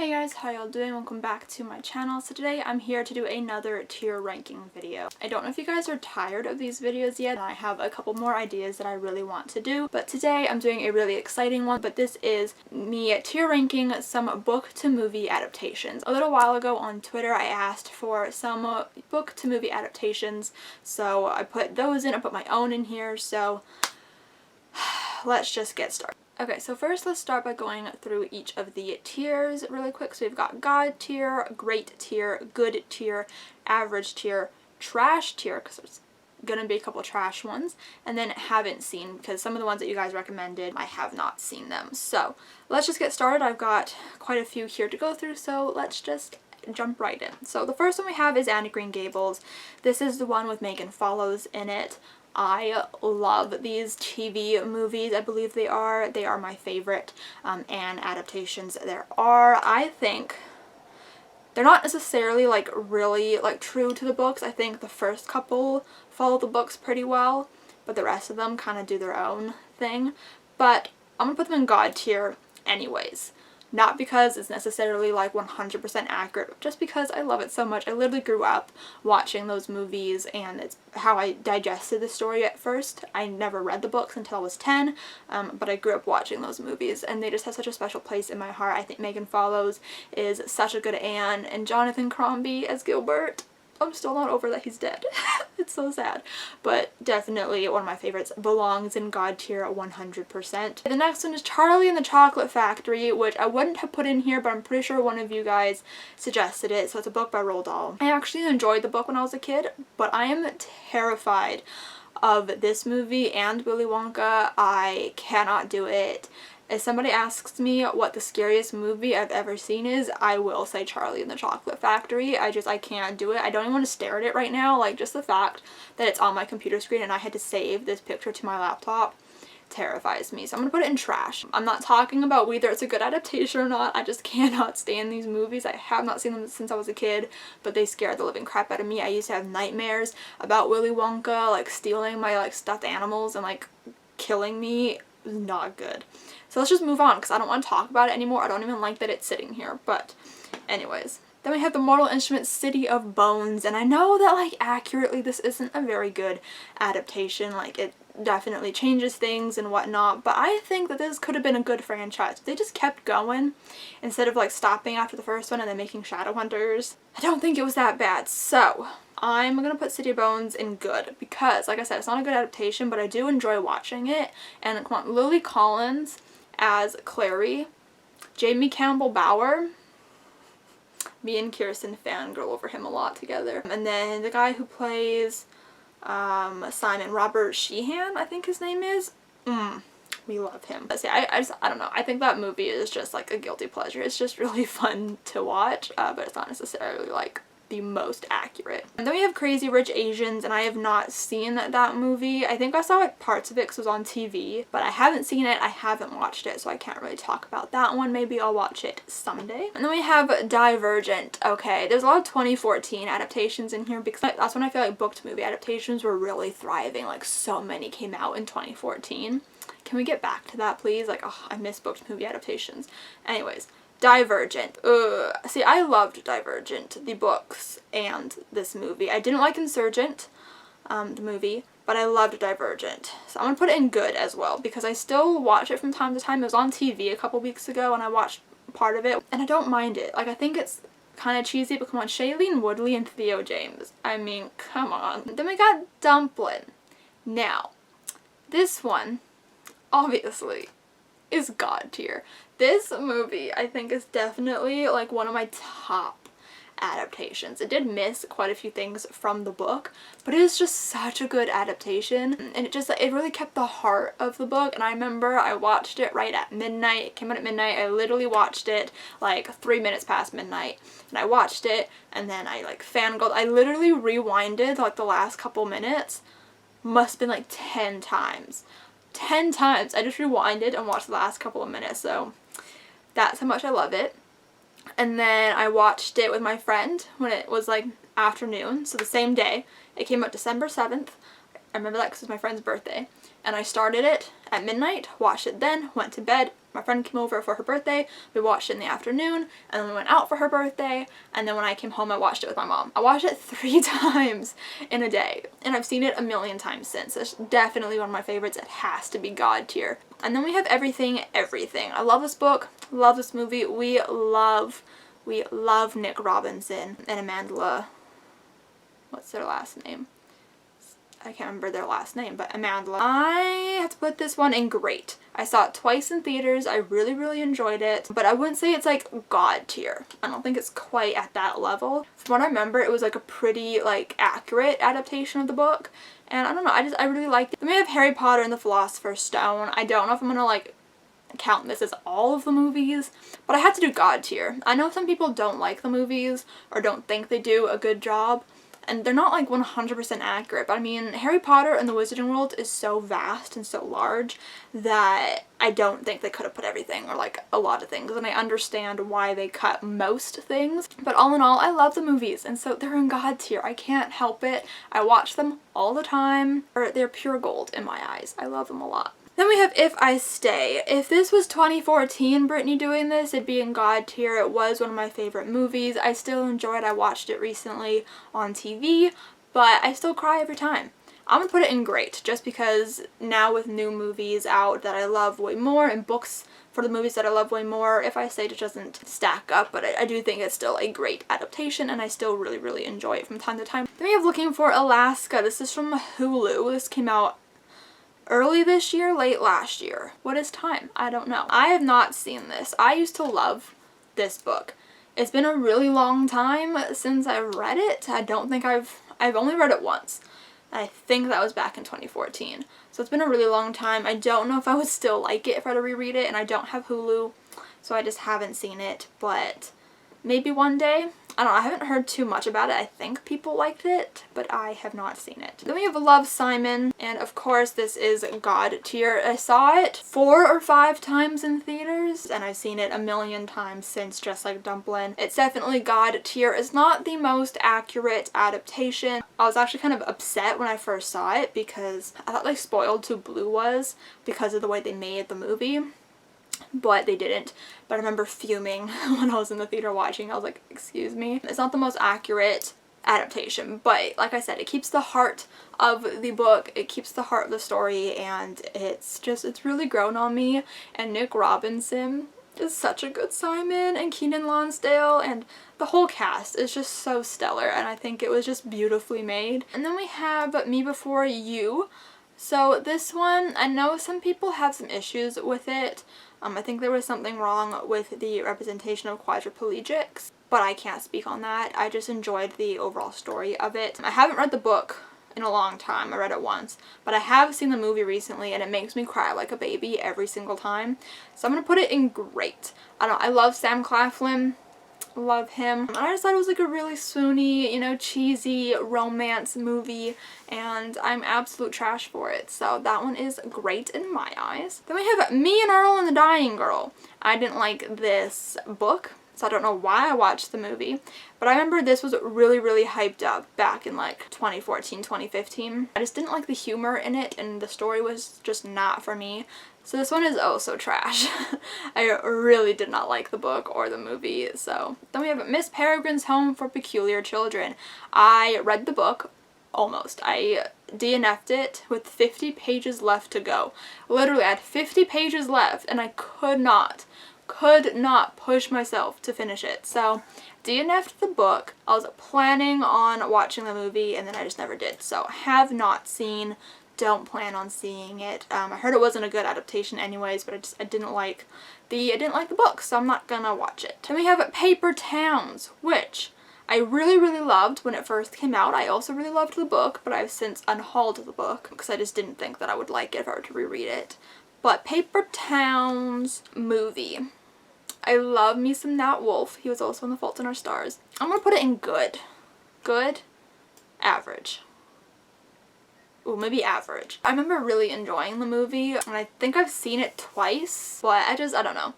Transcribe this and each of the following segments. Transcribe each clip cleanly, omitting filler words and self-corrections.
Hey guys, how y'all doing? Welcome back to my channel. So today I'm here to do another tier ranking video. I don't know if you guys are tired of these videos yet. I have a couple more ideas that I really want to do, but today I'm doing a really exciting one. But this is me tier ranking some book to movie adaptations. A little while ago on Twitter I asked for some book to movie adaptations, so I put those in. I put my own in here, so let's just get started. Okay, so first let's start by going through each of the tiers really quick. So we've got God tier, Great tier, Good tier, Average tier, Trash tier, because there's gonna be a couple trash ones, and then Haven't seen, because some of the ones that you guys recommended, I have not seen them. So let's just get started. I've got quite a few here to go through, so let's just jump right in. So the first one we have is Anne of Green Gables. This is the one with Megan Follows in it. I love these TV movies. I believe they are my favorite Anne adaptations there are. I think they're not necessarily really true to the books. I think the first couple follow the books pretty well, but the rest of them kind of do their own thing. But I'm gonna put them in God tier anyways. Not because it's necessarily 100% accurate, but just because I love it so much. I literally grew up watching those movies, and it's how I digested the story at first. I never read the books until I was 10, but I grew up watching those movies, and they just have such a special place in my heart. I think Megan Follows is such a good Anne, and Jonathan Crombie as Gilbert, I'm still not over that he's dead. It's so sad. But definitely one of my favorites. Belongs in God tier 100%. The next one is Charlie and the Chocolate Factory, which I wouldn't have put in here, but I'm pretty sure one of you guys suggested it. So it's a book by Roald Dahl. I actually enjoyed the book when I was a kid, but I am terrified of this movie and Willy Wonka. I cannot do it. If somebody asks me what the scariest movie I've ever seen is, I will say Charlie and the Chocolate Factory. I can't do it. I don't even want to stare at it right now. Just the fact that it's on my computer screen and I had to save this picture to my laptop terrifies me. So I'm gonna put it in trash. I'm not talking about whether it's a good adaptation or not. I just cannot stand these movies. I have not seen them since I was a kid, but they scared the living crap out of me. I used to have nightmares about Willy Wonka, stealing my stuffed animals and killing me. It was not good. So let's just move on, because I don't want to talk about it anymore. I don't even like that it's sitting here, but anyways. Then we have the Mortal Instruments City of Bones, and I know that accurately this isn't a very good adaptation. It definitely changes things and whatnot, but I think that this could have been a good franchise. If they just kept going instead of stopping after the first one and then making Shadowhunters. I don't think it was that bad. So I'm gonna put City of Bones in good, because like I said, it's not a good adaptation, but I do enjoy watching it. And come on, Lily Collins as Clary, Jamie Campbell Bower. Me and Kirsten fangirl over him a lot together. And then the guy who plays Simon, Robert Sheehan, I think his name is. We love him. But see, I don't know. I think that movie is just a guilty pleasure. It's just really fun to watch, but it's not necessarily the most accurate. And then we have Crazy Rich Asians, and I have not seen that movie. I think I saw parts of it because it was on TV, but I haven't seen it. I haven't watched it, so I can't really talk about that one. Maybe I'll watch it someday. And then we have Divergent. Okay, there's a lot of 2014 adaptations in here, because that's when I feel book to movie adaptations were really thriving. So many came out in 2014. Can we get back to that, please? Oh, I miss book to movie adaptations. Anyways, Divergent. See, I loved Divergent, the books, and this movie. I didn't like Insurgent, the movie, but I loved Divergent. So I'm gonna put it in good as well, because I still watch it from time to time. It was on TV a couple weeks ago, and I watched part of it, and I don't mind it. I think it's kind of cheesy, but come on, Shailene Woodley and Theo James. I mean, come on. Then we got Dumplin'. Now, this one, obviously, is God tier. This movie, I think, is definitely one of my top adaptations. It did miss quite a few things from the book, but it is just such a good adaptation, and it really kept the heart of the book. And I remember I watched it right at midnight. It came out at midnight. I literally watched it 3 minutes past midnight, and I watched it, and then I fangirled. I literally rewinded the last couple minutes. Must have been 10 times. 10 times. I just rewinded and watched the last couple of minutes, so that's how much I love it. And then I watched it with my friend when it was afternoon, so the same day. It came out December 7th. I remember that because it was my friend's birthday. And I started it at midnight, watched it then, went to bed, My friend came over for her birthday, we watched it in the afternoon, and then we went out for her birthday, and then when I came home I watched it with my mom. I watched it 3 times in a day, and I've seen it a million times since. It's definitely one of my favorites. It has to be God tier. And then we have Everything, Everything. I love this book, love this movie. We love Nick Robinson and Amanda, what's their last name? I can't remember their last name, but Amanda. I have to put this one in great. I saw it twice in theaters. I really enjoyed it, but I wouldn't say it's like God tier. I don't think it's quite at that level. From what I remember, it was like a pretty like accurate adaptation of the book, and I don't know, I really liked it. Then we have Harry Potter and the Philosopher's Stone. I don't know if I'm gonna like count this as all of the movies, but I had to do God tier. I know some people don't like the movies or don't think they do a good job, and they're not like 100% accurate, but I mean, Harry Potter and the Wizarding World is so vast and so large that I don't think they could have put everything, or like a lot of things, and I understand why they cut most things, but all in all, I love the movies, and so they're in God tier. I can't help it. I watch them all the time. They're pure gold in my eyes. I love them a lot. Then we have If I Stay. If this was 2014 Brittany doing this, it'd be in God tier. It was one of my favorite movies. I still enjoy it. I watched it recently on TV, but I still cry every time. I'm gonna put it in great, just because now with new movies out that I love way more, and books for the movies that I love way more, If I Stay just doesn't stack up, but I do think it's still a great adaptation, and I still really enjoy it from time to time. Then we have Looking for Alaska. This is from Hulu. This came out early this year, late last year. What is time? I don't know. I have not seen this. I used to love this book. It's been a really long time since I've read it. I don't think I've only read it once. I think that was back in 2014. So it's been a really long time. I don't know if I would still like it if I were to reread it, and I don't have Hulu, so I just haven't seen it, but maybe one day. I don't know, I haven't heard too much about it. I think people liked it, but I have not seen it. Then we have Love, Simon, and of course this is God tier. I saw it 4 or 5 times in theaters, and I've seen it a million times since, just like Dumplin'. It's definitely God tier. It's not the most accurate adaptation. I was actually kind of upset when I first saw it because I thought like Spoiled Too Blue was, because of the way they made the movie. But they didn't. But I remember fuming when I was in the theater watching. I was like, excuse me. It's not the most accurate adaptation, but like I said, it keeps the heart of the book, it keeps the heart of the story, and it's really grown on me. And Nick Robinson is such a good Simon, and Keenan Lonsdale, and the whole cast is just so stellar, and I think it was just beautifully made. And then we have Me Before You. So this one, I know some people have some issues with it. I think there was something wrong with the representation of quadriplegics, but I can't speak on that. I just enjoyed the overall story of it. I haven't read the book in a long time. I read it once, but I have seen the movie recently, and it makes me cry like a baby every single time. So I'm gonna put it in great. I love Sam Claflin. Love him. I just thought it was like a really swoony, you know, cheesy romance movie, and I'm absolute trash for it. So that one is great in my eyes. Then we have Me and Earl and the Dying Girl. I didn't like this book, so I don't know why I watched the movie, but I remember this was really hyped up back in like 2014, 2015. I just didn't like the humor in it, and the story was just not for me. So this one is oh so trash. I really did not like the book or the movie. So then we have Miss Peregrine's Home for Peculiar Children. I read the book almost. I DNF'd it with 50 pages left to go. Literally, I had 50 pages left, and I could not push myself to finish it. So DNF'd the book. I was planning on watching the movie, and then I just never did. So have not seen, don't plan on seeing it. I heard it wasn't a good adaptation anyways, but I didn't like the book, so I'm not gonna watch it. Then we have Paper Towns, which I really loved when it first came out. I also really loved the book, but I've since unhauled the book because I just didn't think that I would like it if I were to reread it. But Paper Towns movie. I love me some Nat Wolff. He was also in The Fault in Our Stars. I'm gonna put it in good. Good, average. Ooh, maybe average. I remember really enjoying the movie, and I think I've seen it twice, but I don't know.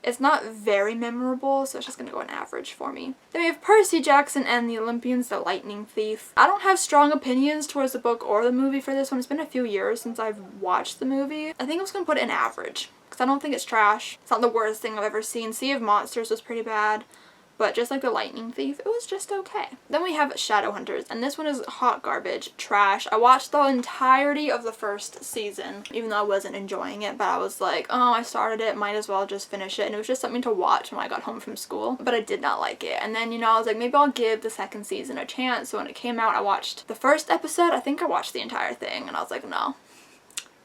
It's not very memorable, so it's just gonna go an average for me. Then we have Percy Jackson and the Olympians, the Lightning Thief. I don't have strong opinions towards the book or the movie for this one. It's been a few years since I've watched the movie. I think I'm just gonna put it in average, because because I don't think it's trash. It's not the worst thing I've ever seen. Sea of Monsters was pretty bad. But just like The Lightning Thief, it was just okay. Then we have Shadowhunters, and this one is hot garbage, trash. I watched the entirety of the first season, even though I wasn't enjoying it, but I was like, oh, I started it, might as well just finish it, and it was just something to watch when I got home from school, but I did not like it. And then, you know, I was like, maybe I'll give the second season a chance, so when it came out, I watched the first episode. I think I watched the entire thing, and I was like, no.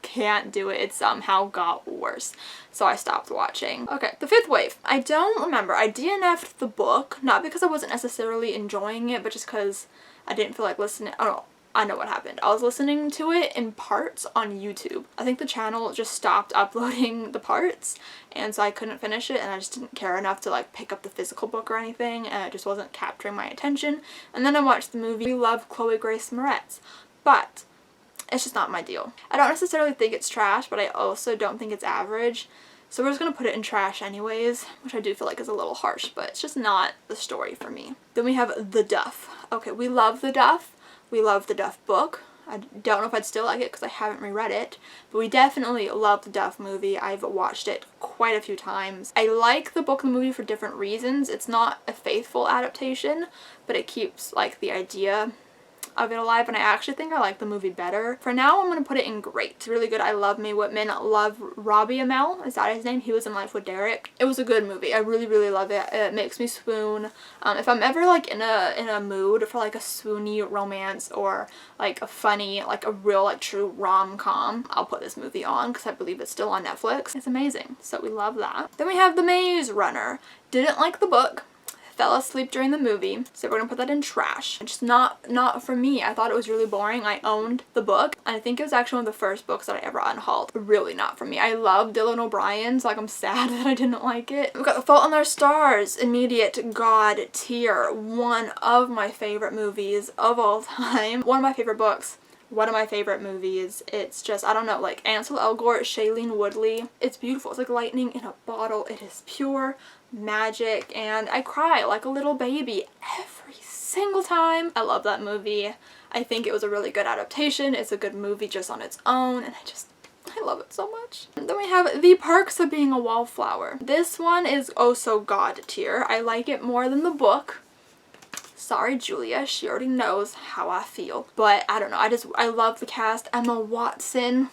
Can't do it. It somehow got worse. So I stopped watching. Okay, The Fifth Wave. I don't remember. I DNF'd the book, not because I wasn't necessarily enjoying it, but just because I didn't feel like listening. Oh, I know what happened. I was listening to it in parts on YouTube. I think the channel just stopped uploading the parts, and so I couldn't finish it, and I just didn't care enough to like pick up the physical book or anything, and it just wasn't capturing my attention. And then I watched the movie. I love Chloe Grace Moretz, but it's just not my deal. I don't necessarily think it's trash, but I also don't think it's average. So we're just gonna put it in trash anyways, which I do feel like is a little harsh, but it's just not the story for me. Then we have The Duff. Okay, we love The Duff. We love the Duff book. I don't know if I'd still like it because I haven't reread it, but we definitely love the Duff movie. I've watched it quite a few times. I like the book and the movie for different reasons. It's not a faithful adaptation, but it keeps like the idea of it alive, and I actually think I like the movie better. For now, I'm gonna put it in great. It's really good. I love Mae Whitman. Love Robbie Amell. Is that his name? He was in Life with Derek. It was a good movie. I really, really love it. It makes me swoon. If I'm ever like in a mood for like a swoony romance or like a funny, like a real like true rom-com, I'll put this movie on because I believe it's still on Netflix. It's amazing. So we love that. Then we have The Maze Runner. Didn't like the book. Fell asleep during the movie, so we're gonna put that in trash. It's just not for me. I thought it was really boring. I owned the book, and I think it was actually one of the first books that I ever unhauled. Really not for me. I love Dylan O'Brien, so like I'm sad that I didn't like it. We've got The Fault in Our Stars, immediate god tier. One of my favorite movies of all time. One of my favorite books. One of my favorite movies. It's just, I don't know, like Ansel Elgort, Shailene Woodley. It's beautiful. It's like lightning in a bottle. It is pure magic, and I cry like a little baby every single time. I love that movie. I think it was a really good adaptation. It's a good movie just on its own, and I love it so much. And then we have The Perks of Being a Wallflower. This one is oh so god tier. I like it more than the book. Sorry, Julia, she already knows how I feel. But I don't know, I love the cast. Emma Watson.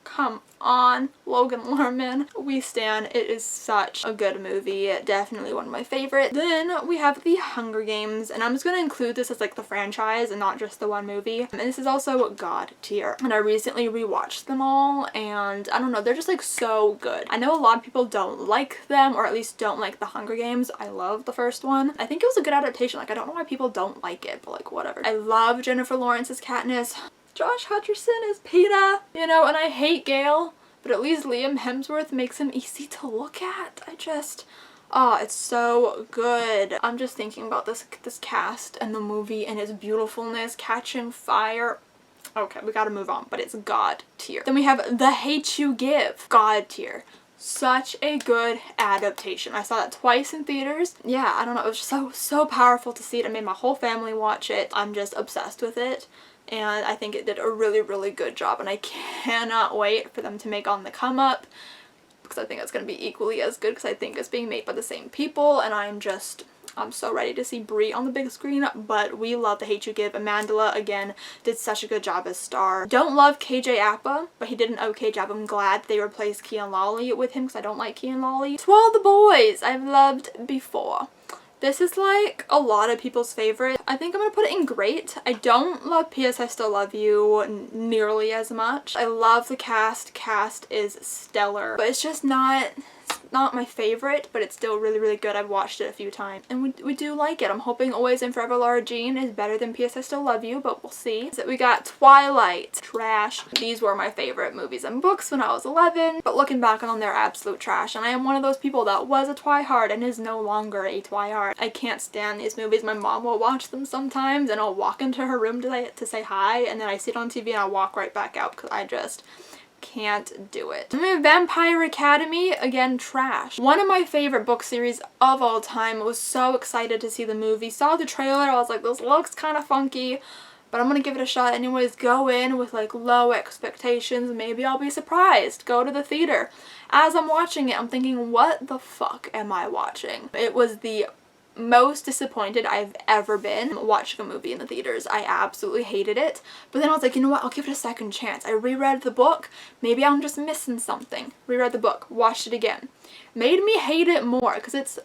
Come on, Logan Lerman. We stan. It is such a good movie. Definitely one of my favorites. Then we have The Hunger Games, and I'm just going to include this as like the franchise and not just the one movie. And this is also god tier. And I recently rewatched them all, and I don't know, they're just like so good. I know a lot of people don't like them, or at least don't like The Hunger Games. I love the first one. I think it was a good adaptation. Like, I don't know why people don't like it, but like whatever. I love Jennifer Lawrence's Katniss. Josh Hutcherson is Peeta, you know, and I hate Gale, but at least Liam Hemsworth makes him easy to look at. Oh, it's so good. I'm just thinking about this cast and the movie and its beautifulness, catching fire. Okay, we gotta move on, but it's god tier. Then we have The Hate U Give, god tier. Such a good adaptation. I saw that twice in theaters. Yeah, I don't know, it was so powerful to see it. I made my whole family watch it. I'm just obsessed with it. And I think it did a really, really good job, and I cannot wait for them to make On the Come Up, because I think it's going to be equally as good, because I think it's being made by the same people, and I'm so ready to see Brie on the big screen. But we love The Hate U Give. Amandla, again, did such a good job as Star. Don't love KJ Apa, but he did an okay job. I'm glad they replaced Kian Lawley with him, because I don't like Kian Lawley. To All the Boys I've loved before. This is like a lot of people's favorite. I think I'm gonna put it in great. I don't love P.S. I Still Love You nearly as much. I love the cast. Cast is stellar, but it's just not my favorite, but it's still really, really good. I've watched it a few times, and we do like it. I'm hoping Always and Forever Laura Jean is better than P.S. I Still Love You, but we'll see. So we got Twilight. Trash. These were my favorite movies and books when I was 11, but looking back on them, they're absolute trash, and I am one of those people that was a Twihard and is no longer a Twihard. I can't stand these movies. My mom will watch them sometimes, and I'll walk into her room to say hi, and then I see it on TV and I'll walk right back out because I just can't do it. Vampire Academy, again, trash. One of my favorite book series of all time. I was so excited to see the movie. Saw the trailer, I was like, this looks kind of funky, but I'm gonna give it a shot anyways. Go in with like low expectations. Maybe I'll be surprised. Go to the theater. As I'm watching it, I'm thinking, what the fuck am I watching? It was the most disappointed I've ever been watching a movie in the theaters. I absolutely hated it. But then I was like, you know what? I'll give it a second chance. I reread the book. Maybe I'm just missing something. Reread the book. Watched it again. Made me hate it more because it's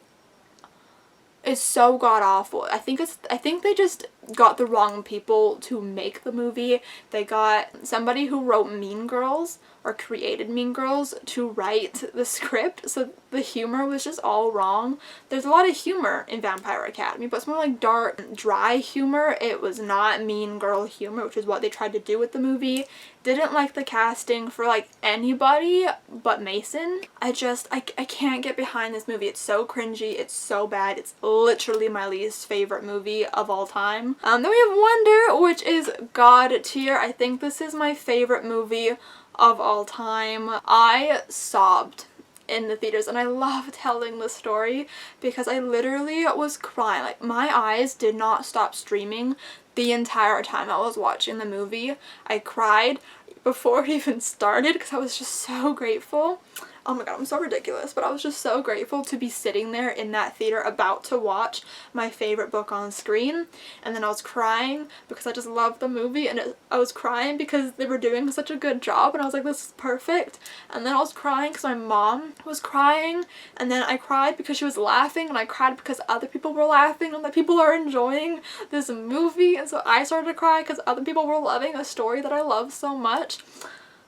so god awful. I think they just got the wrong people to make the movie. They got somebody who wrote Mean Girls or created Mean Girls to write the script, so the humor was just all wrong. There's a lot of humor in Vampire Academy, but it's more like dark, dry humor. It was not Mean Girl humor, which is what they tried to do with the movie. Didn't like the casting for like anybody but Mason. I can't get behind this movie. It's so cringy. It's so bad. It's literally my least favorite movie of all time. Then we have Wonder, which is god tier. I think this is my favorite movie of all time. I sobbed in the theaters, and I love telling the story because I literally was crying. Like, my eyes did not stop streaming the entire time I was watching the movie. I cried before it even started because I was just so grateful. Oh my god, I'm so ridiculous, but I was just so grateful to be sitting there in that theater about to watch my favorite book on screen. And then I was crying because I just loved the movie, and I was crying because they were doing such a good job, and I was like, this is perfect. And then I was crying because my mom was crying, and then I cried because she was laughing, and I cried because other people were laughing and that people are enjoying this movie, and so I started to cry because other people were loving a story that I love so much.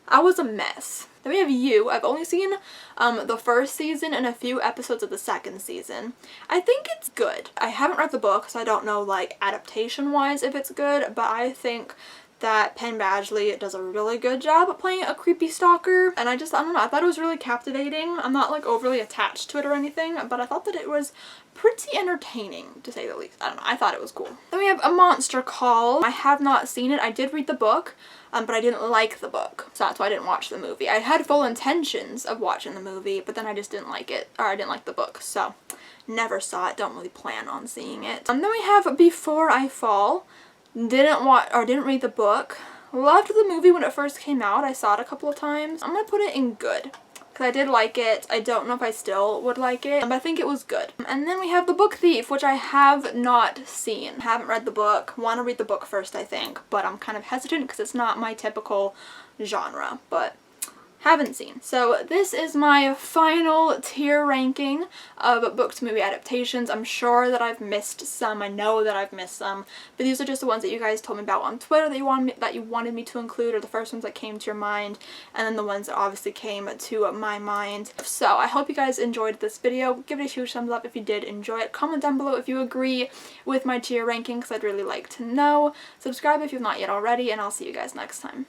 I was a mess. Then we have You. I've only seen the first season and a few episodes of the second season. I think it's good. I haven't read the book, so I don't know like adaptation wise if it's good, but I think that Penn Badgley does a really good job at playing a creepy stalker, and I don't know, I thought it was really captivating. I'm not like overly attached to it or anything, but I thought that it was pretty entertaining, to say the least. I don't know, I thought it was cool. Then we have A Monster Call. I have not seen it. I did read the book, but I didn't like the book, so that's why I didn't watch the movie. I had full intentions of watching the movie, but then I just didn't like it, or I didn't like the book, so never saw it. Don't really plan on seeing it. Then we have Before I Fall. Didn't read the book. Loved the movie when it first came out. I saw it a couple of times. I'm gonna put it in good because I did like it. I don't know if I still would like it, but I think it was good. And then we have The Book Thief, which I have not seen. Haven't read the book. Want to read the book first, I think, but I'm kind of hesitant because it's not my typical genre, but haven't seen. So this is my final tier ranking of book to movie adaptations. I'm sure that I've missed some. I know that I've missed some, but these are just the ones that you guys told me about on Twitter that you wanted me to include, or the first ones that came to your mind, and then the ones that obviously came to my mind. So I hope you guys enjoyed this video. Give it a huge thumbs up if you did enjoy it. Comment down below if you agree with my tier ranking because I'd really like to know. Subscribe if you've not yet already, and I'll see you guys next time.